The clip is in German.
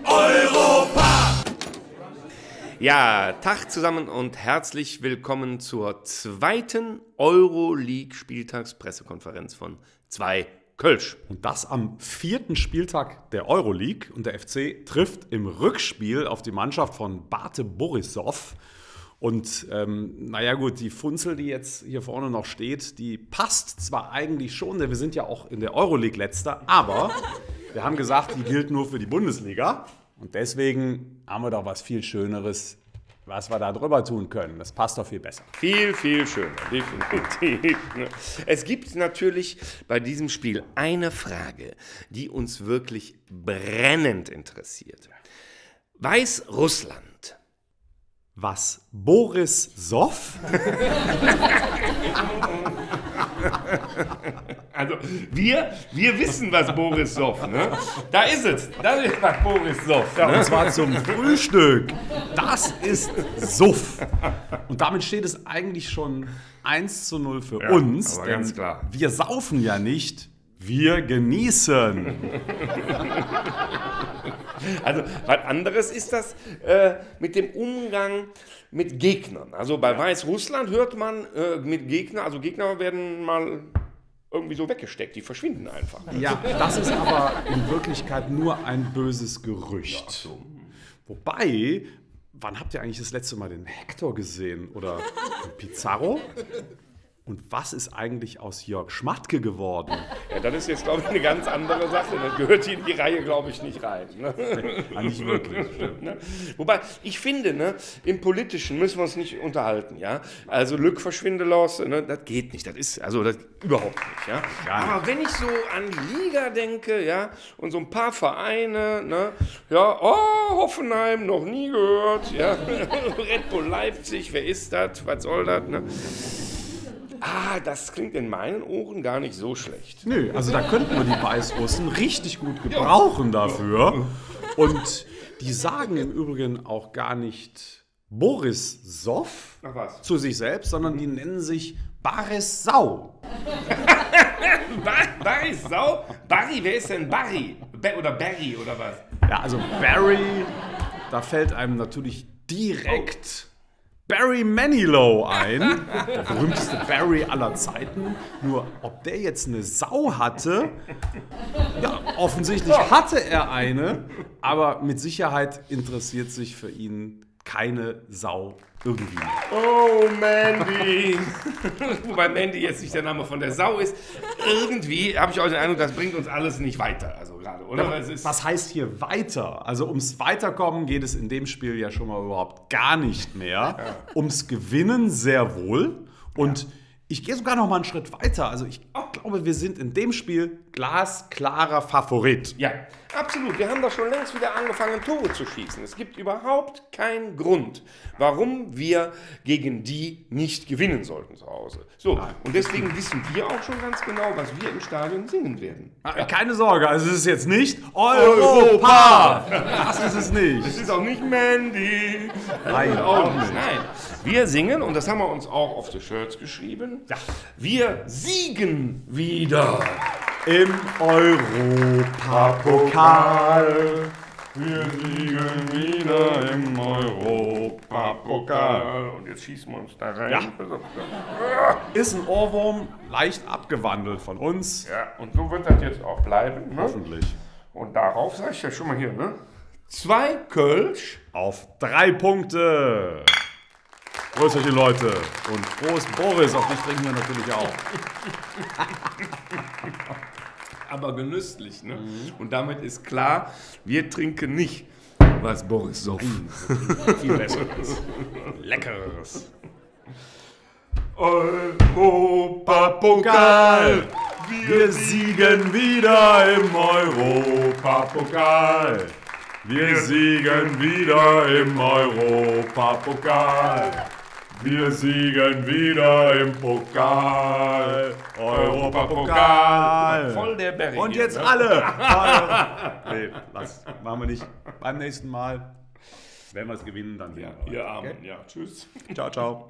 Europa! Ja, Tag zusammen und herzlich willkommen zur zweiten Euroleague-Spieltagspressekonferenz von 2 Kölsch. Und das am 4. Spieltag der Euroleague. Und der FC trifft im Rückspiel auf die Mannschaft von Bate Borisov. Und naja gut, die Funzel, die jetzt hier vorne noch steht, die passt zwar eigentlich schon, denn wir sind ja auch in der Euroleague Letzter, aber wir haben gesagt, die gilt nur für die Bundesliga. Und deswegen haben wir doch was viel Schöneres, was wir da drüber tun können. Das passt doch viel besser. Viel, viel schöner, definitiv. Es gibt natürlich bei diesem Spiel eine Frage, die uns wirklich brennend interessiert. Weißrussland. Was? Borisov? Also, wir wissen, was Borisov, ne? Da ist es. Das ist was Borisov. Ja, und zwar zum Frühstück. Das ist Suff. Und damit steht es eigentlich schon 1:0 für uns. Aber ganz klar. Wir saufen ja nicht, wir genießen. Also, was anderes ist das mit dem Umgang mit Gegnern. Also bei Weißrussland hört man mit Gegnern, also Gegner werden mal irgendwie so weggesteckt, die verschwinden einfach. Ja, das ist aber in Wirklichkeit nur ein böses Gerücht. Ja, so. Wobei, wann habt ihr eigentlich das letzte Mal den Hector gesehen? Oder den Pizarro? Und was ist eigentlich aus Jörg Schmatke geworden? Ja, das ist jetzt, glaube ich, eine ganz andere Sache. Das gehört hier in die Reihe, glaube ich, nicht rein. Ne? Ja, nicht wirklich. Ne? Wobei, ich finde, ne, im Politischen müssen wir uns nicht unterhalten. Ja? Also Lück verschwindelos, ne, das geht nicht. Das ist das überhaupt nicht. Ja? Aber wenn ich so an die Liga denke, ja, und so ein paar Vereine, ne, ja, Hoffenheim, noch nie gehört, ja? Red Bull Leipzig, wer ist das, was soll das? Ne? Das klingt in meinen Ohren gar nicht so schlecht. Nö, also da könnten wir die Weißrussen richtig gut gebrauchen dafür. Und die sagen im Übrigen auch gar nicht Borisov zu sich selbst, sondern die nennen sich Barissau. Barissau? Barry, wer ist denn Barry? Oder Barry oder was? Ja, also Barry, da fällt einem natürlich direkt Barry Manilow ein, der berühmteste Barry aller Zeiten. Nur ob der jetzt eine Sau hatte, ja, offensichtlich hatte er eine, aber mit Sicherheit interessiert sich für ihn keine Sau irgendwie. Oh, Mandy. Wobei Mandy jetzt nicht der Name von der Sau ist. Irgendwie habe ich auch den Eindruck, das bringt uns alles nicht weiter. Also gerade, oder? Ja, was heißt hier weiter? Also ums Weiterkommen geht es in dem Spiel ja schon mal überhaupt gar nicht mehr. Ja. Ums Gewinnen sehr wohl. Und ich gehe sogar noch mal einen Schritt weiter. Also ich glaube, wir sind in dem Spiel glasklarer Favorit. Ja, absolut. Wir haben doch schon längst wieder angefangen, Tore zu schießen. Es gibt überhaupt keinen Grund, warum wir gegen die nicht gewinnen sollten zu Hause. So, und deswegen wissen wir auch schon ganz genau, was wir im Stadion singen werden. Keine Sorge, also es ist jetzt nicht Europa! Das ist es nicht. Es ist auch nicht Mandy. Nein, auch nicht. Nein, wir singen, und das haben wir uns auch auf die Shirts geschrieben, wir siegen wieder. Im Europapokal. Wir siegen wieder im Europapokal. Und jetzt schießen wir uns da rein. Ja. Ist ein Ohrwurm, leicht abgewandelt von uns. Ja, und so wird das jetzt auch bleiben. Ne? Hoffentlich. Und darauf sage ich ja schon mal hier, ne? 2 Kölsch auf 3 Punkte. Grüß euch, Leute. Und Prost, Boris. Auf dich trinken wir natürlich auch. Aber genüsslich, ne? Und damit ist klar, wir trinken nicht, was Boris soff. Viel Besseres. Leckeres. Europapokal. Wir siegen wieder im Europapokal. Wir siegen wieder im Europapokal. Wir siegen wieder im Pokal. Europapokal. Voll der Berry. Und jetzt alle. Nee, machen wir nicht. Beim nächsten Mal, wenn wir es gewinnen, dann Ja, Amen. Ja, tschüss. Ciao, ciao.